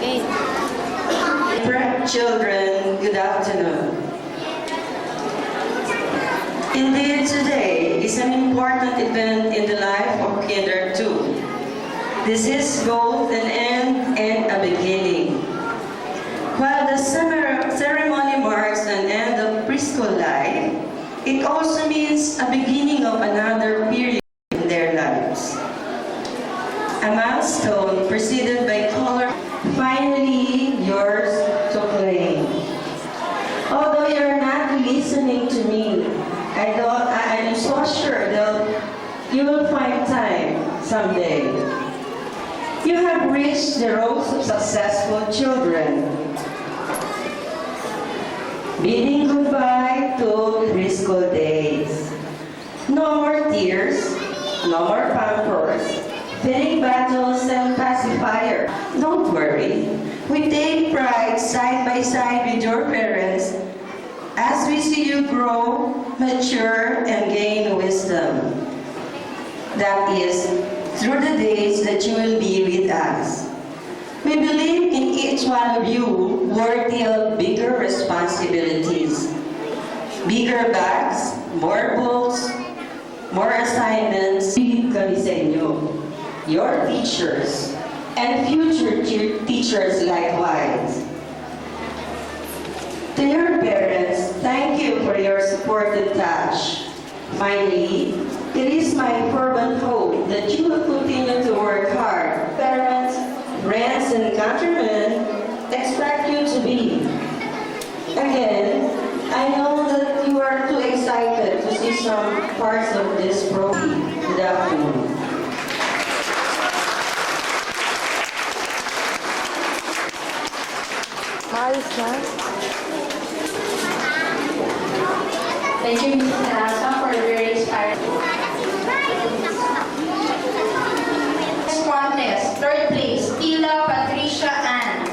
Okay. Children, good afternoon. Indeed, today is an important event in the life of Kinder 2. This is both an end and a beginning. While the summer ceremony marks an end of preschool life, it also means a beginning of another period in their lives. A milestone preceded by color, finally yours to claim. Although you're not listening to me, I'm so sure that you will find time someday. You have reached the rows of successful children. Bidding goodbye to preschool days. No more tears, no more pampers, feeding battles and pacifier. Don't worry, we take pride side by side with your parents as we see you grow, mature, and gain wisdom. That is, through the days that you will be with us. We believe in each one of you worthy of bigger responsibilities. Bigger bags, more books, more assignments. Believe kami sa inyo, your teachers, and future teachers likewise. To your parents, thank you for your supportive touch. Finally, it is my fervent hope that you will continue to work hard. Parents, friends, and countrymen expect you to be. Again, I know that you are too excited to see some parts of this program. Good afternoon. Thank you, Mrs. Nasa, for a very inspiring contest. Third place, Tila Patricia Ann.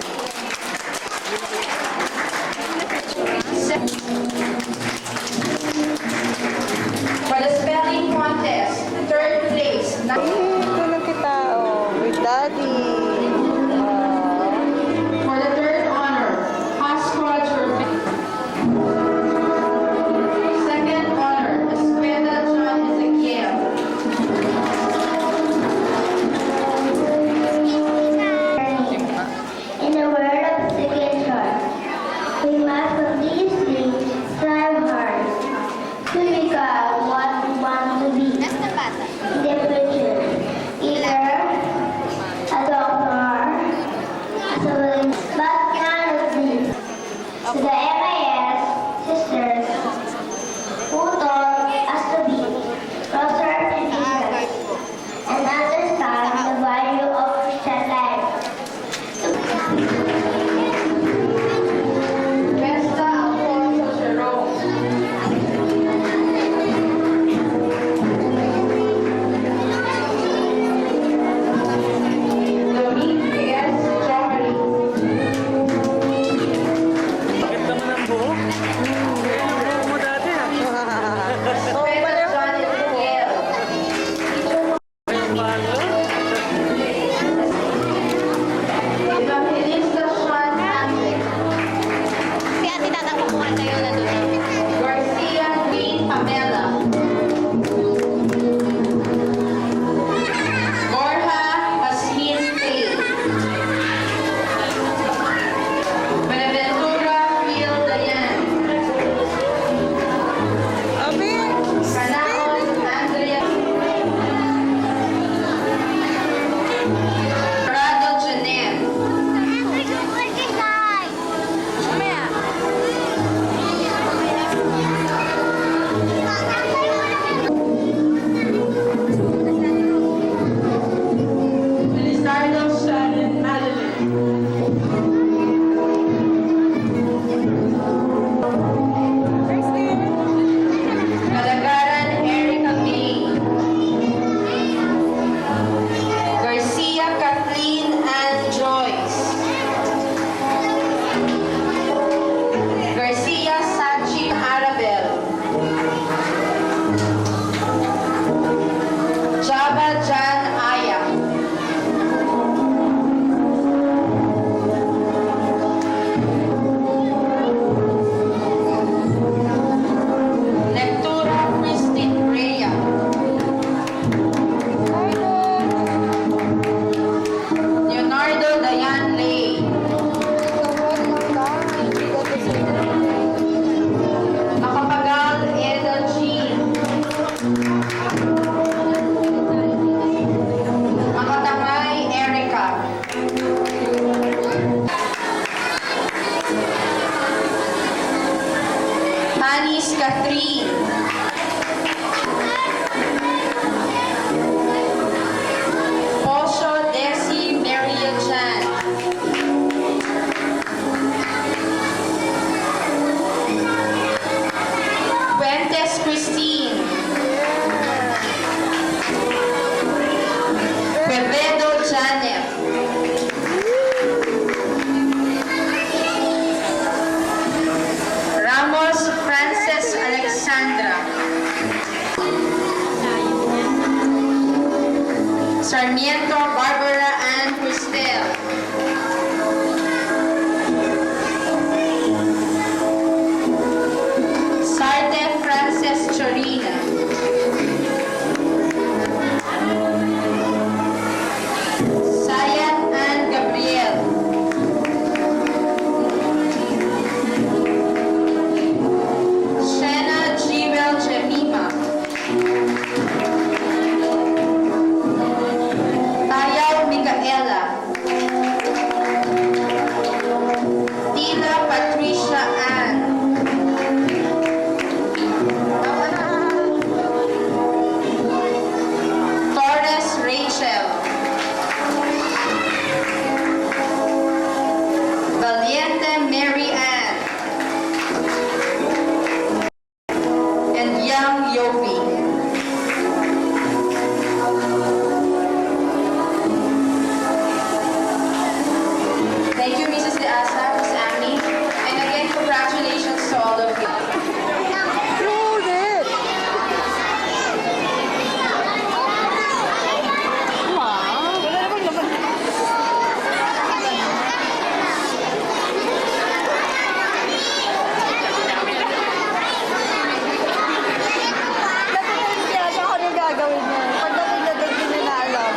For the spelling contest, third place. Tulog kita, oh, with daddy. For the third honor, Oscar Turpin. Second honor, Espada John Ezequiel. In the word of signature, we must continuously strive hard to become what we want to be in the future. Either a doctor, a civilian, but none of these. To the MIS sisters who taught us to be closer to Jesus and understand the value of Christian life. Vesta Alfonso Jerome. Dominique S. Jory. Bakit naman ang buhok? Buhok mo dati ah. Espada John Ezequiel. Paano? Evangelista Sean Catherine. Posho Desi Maria Jan. Fuentes Christine. Quevedo Janet. Ramos Frances Alexandra. Sarmiento Barbara Ann Cristel. Sarte Frances Chorina. Sayat Ann Gabriel. Shena Jewel Jemima. Tayaw Micaela. Tina Patricia Ann. Torres Rachel. Valiente Mary Ann. And Young Yopi. Thank you, Mrs. De Asa, Miss Annie. And again, congratulations to all of you. Load it! Wow! Wala namang laman. Dati na hindi ata ako nang gagawin niya. Pagdating na doon, hindi na alam.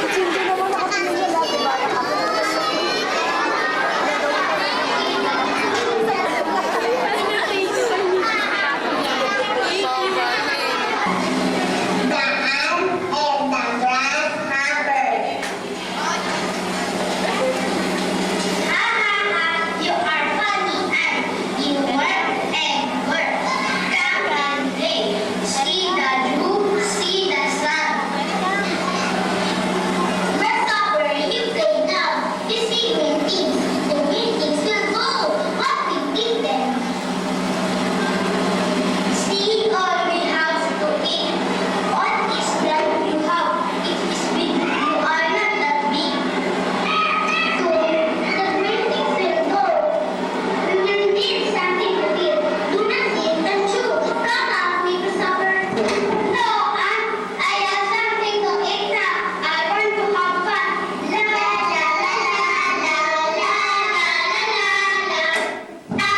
Kasi hindi naman nakatingin na dati ba? You are funny and you work and work. Come and play. See the blue, see the sun. Where's where you play now? You see green things. The green things will go. What we give them? See all we have to eat. What is that you have? It is big. You are not that big. So the green things will go. We will need something to eat. Do not eat and chew. Come on, we will suffer. No, Aunt, I have something to eat now. I want to have fun. La la la la la la la la la la la la la la la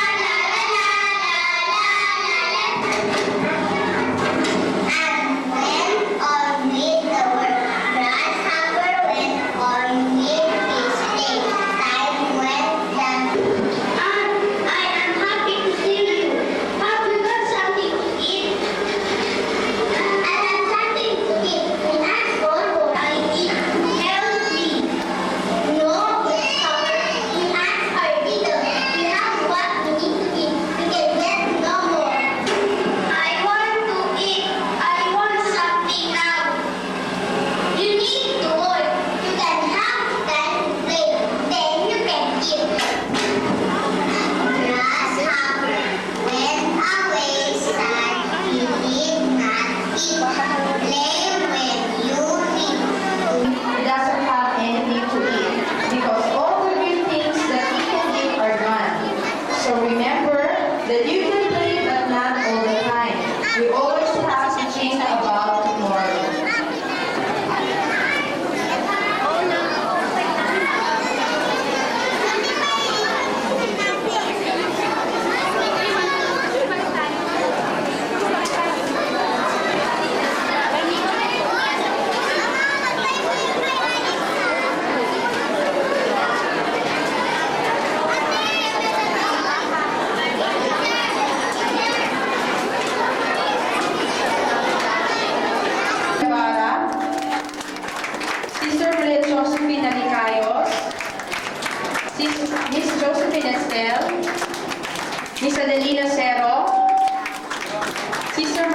You need to work. You can have time to play. Then you can eat. Grasshopper went away sad. He did not eat. Play when you need. He doesn't have anything to eat because all the green things that he can eat are gone. So remember that you can play but not all the time. We always have to think about tomorrow. Guevara, Sister Maria Josephine Alicayos, Miss Josephine Estel, Miss Adelina Cero,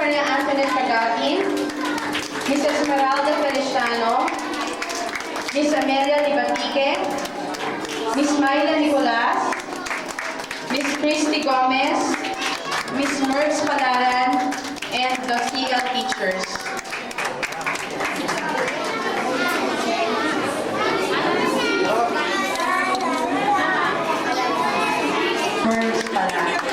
Maria Antoinette Cagatin, Miss Esmeralda Feliciano, Miss Amelia Libatique, Miss Myla Nicolas, Miss Christy Gomez, Miss Mertz Palaran, and the CL teachers. Mertz Palaran.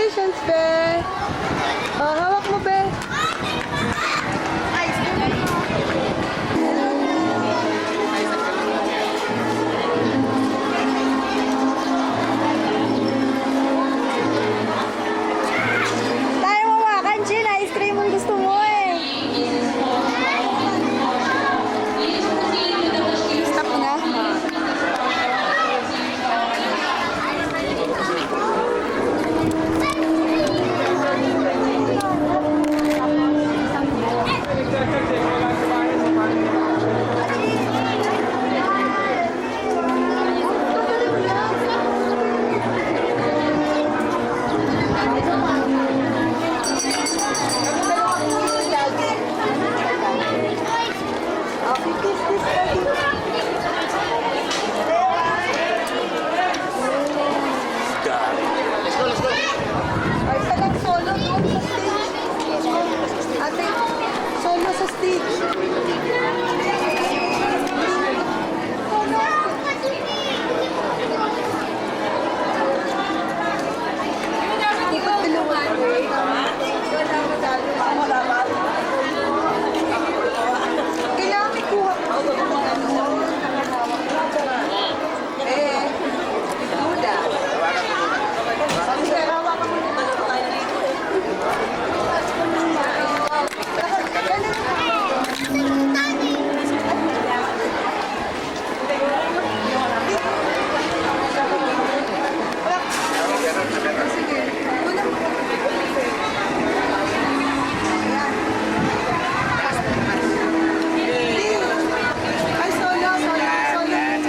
Congratulations, Be! Oh, hawak mo, Be! Tayo mawakan, Chin. Ice cream ang gusto mo eh. Stop na. Ay, salang solo doon sa stage. Ate, solo sa stage. Hindi ko tulungan. Kailangan may kuha. Muda. Ay, solo. Yan.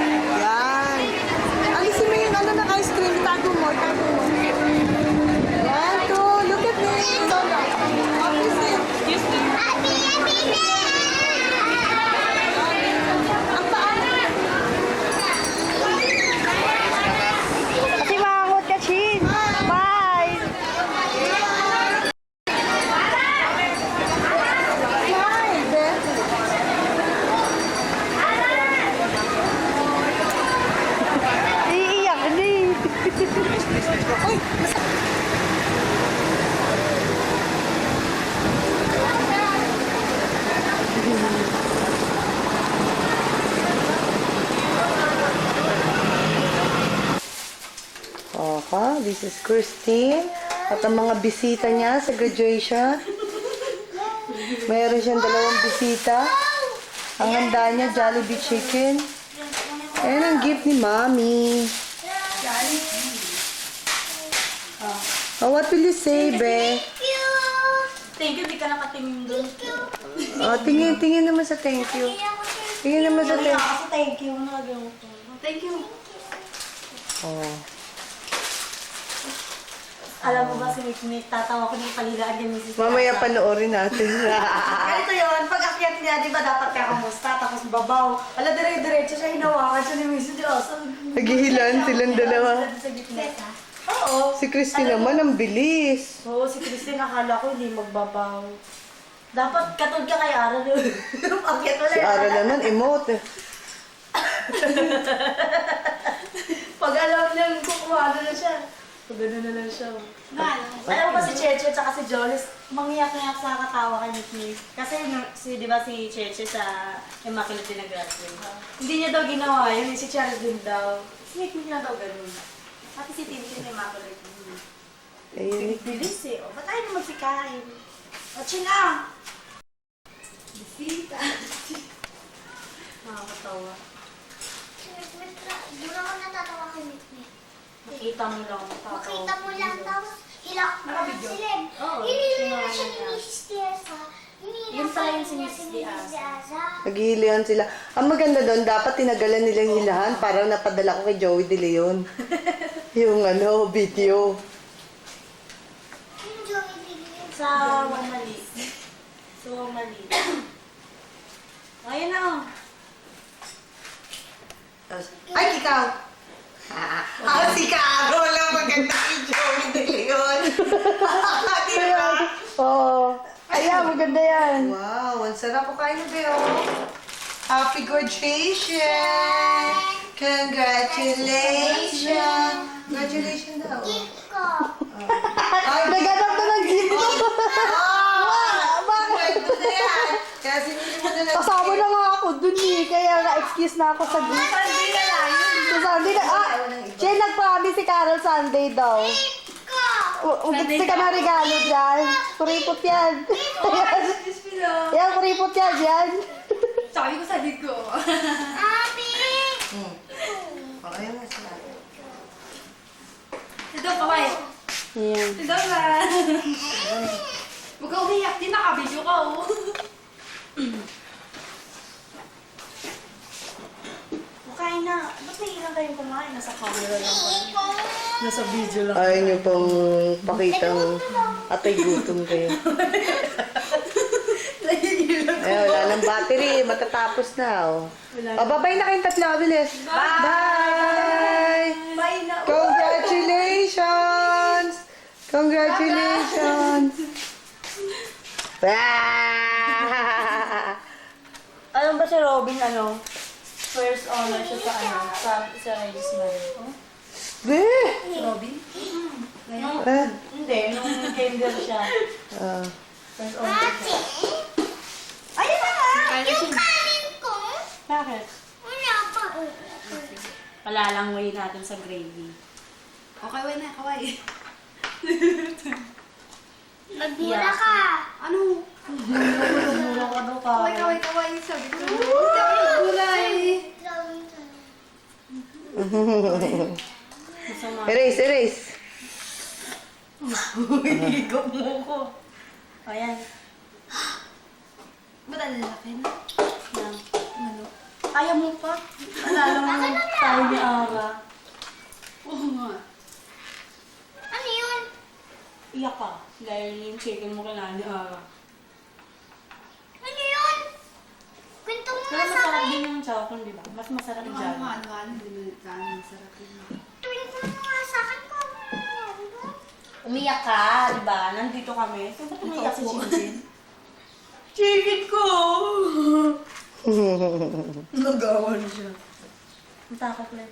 Alisin mo yung ano ng ice cream. Itago mo. One, two, look at me. Solo. Opposite. Ang paan. Kasi maangot ka, Chin. Bye. Bye, Beth. Iiyak na eh. Uy, Oka, this is Christine. At ang mga bisita niya sa graduation. Mayroon siyang 2 bisita. Ang handa niya, Jollibee Chicken. Ayan ang gift ni Mommy. Oh, what will you say, Be? Thank you, di ka nakatingin doon. Oh, tingin naman sa thank you. Tingin naman sa thank you. Kasi thank you, nakagawa ko. Thank you. Oh. Alam mo ba, si Nick, tatawa ko ng paligaan niya, Mrs. Mamaya panoorin natin. Ganito yun, pag akyat niya, di ba dapat kakamusta, tapos babaw. Ala, dire-diretso siya, hinawakan siya ni Mrs. Diyos. Naghihilan silang dalawa. Sa gitna. Oo. Si Christine naman, ang bilis. Oo, si Christine, akala ko hindi magbabaw. Dapat katod ka kay Ara doon. Akyat wala Si Ara naman, emote. Pag alam niya, kukuha na siya. Pag gano'n na lang siya. Alam mo ba si Cheche at si Jolis, mangiyak-ngiyak sa katawa kay Nick. Kasi di ba si Cheche sa Immaculate na graduate. Hindi niya daw ginawa yun, si Charles din daw. Si Nick na daw ganun. Pati si Tintin na Immaculate. Eh, Bilis eh. O, ba't tayo na magsikain? O, China! Bisita. Nakakatawa. Doon ako natatawa kay Mitmit. Makita mo lang. Makita mo lang, tapos hilak mo lang sila. Oo, Hinili na sinabi siya ni niya. Mrs. Tiesa. Yun pala yung si Mrs. Diaza. naghihilihan sila. Ang maganda doon, dapat tinagalan nilang hilahan. Parang napadala ko kay Joey De Leon. Yung video. Yung Joey Lilian. Sa Wamali. Sa Wamali. Ayun na. Ay, ikaw! Si Caro lang maganda kay Joey De Leon. Diba? Oo. Ayan, maganda yan. Wow, ang sarap ko kain na ba Happy graduation! Congratulations! Congratulations daw. Gift ko. Naganap na ng gift ko. Bakit? Na yan. Kaya sinili mo na lang. Kasama na nga ako dun eh. Kaya na-excuse na ako sa gift. Sunday na lang yun. Sa Sunday na, siya nag-promise si Carol Sunday daw. Gusto ka na regalo dyan. Kuripot yan. Yan, kuripot yan. Yan. Sabi ko sa ko. Okay na sila. Ito, kaway. Yan. Ito ba? Huwag ka umiyak. Di nakabidyo ka, oh. Kain na. Ba't nahilang kayong kumain? Nasa camera lang kayo. Nasa video lang. Ayaw niyo pang pakitang atay gutom kayo. Eh, wala ng battery. Matatapos na, oh. Babay na kayong tatlo, bilis. Bye! Bye na. Congratulations! Congratulations! Alam ba si Robin, ano? First honor siya sa ano? Sa Regisman. Be! Si Robin? Ngayon? Ah, Hindi, nung kinder siya. ah. First honor siya. Ayun na nga! Yung kanin ko! Bakit? Wala pa. Palalangway natin sa gravy. Okay, wala na. Kaway. Nagmura ka! Ano? Mura ka daw ka. Kaway, sabi ko. Gulay. Masama. Erase, erase. Higop mo ko. Ayan. Ba't ang lalaki na? Yan. Ano? Kaya mo pa? Alala mo tayo ni Ara. Oo nga. Ano yun? Iyak ka. Dahil yung chicken mo kailangan ni Ara. Ano yun? Kwento mo Pero nga sa masarap akin. din yung chowking, di ba? Mas masarap yung dyan. Kwento mo nga sa akin ko. Umiyak ka, di ba? Nandito kami. So, ba't umiyak si Chicken? Chicken ko! Nagawan siya. Ang takot lang.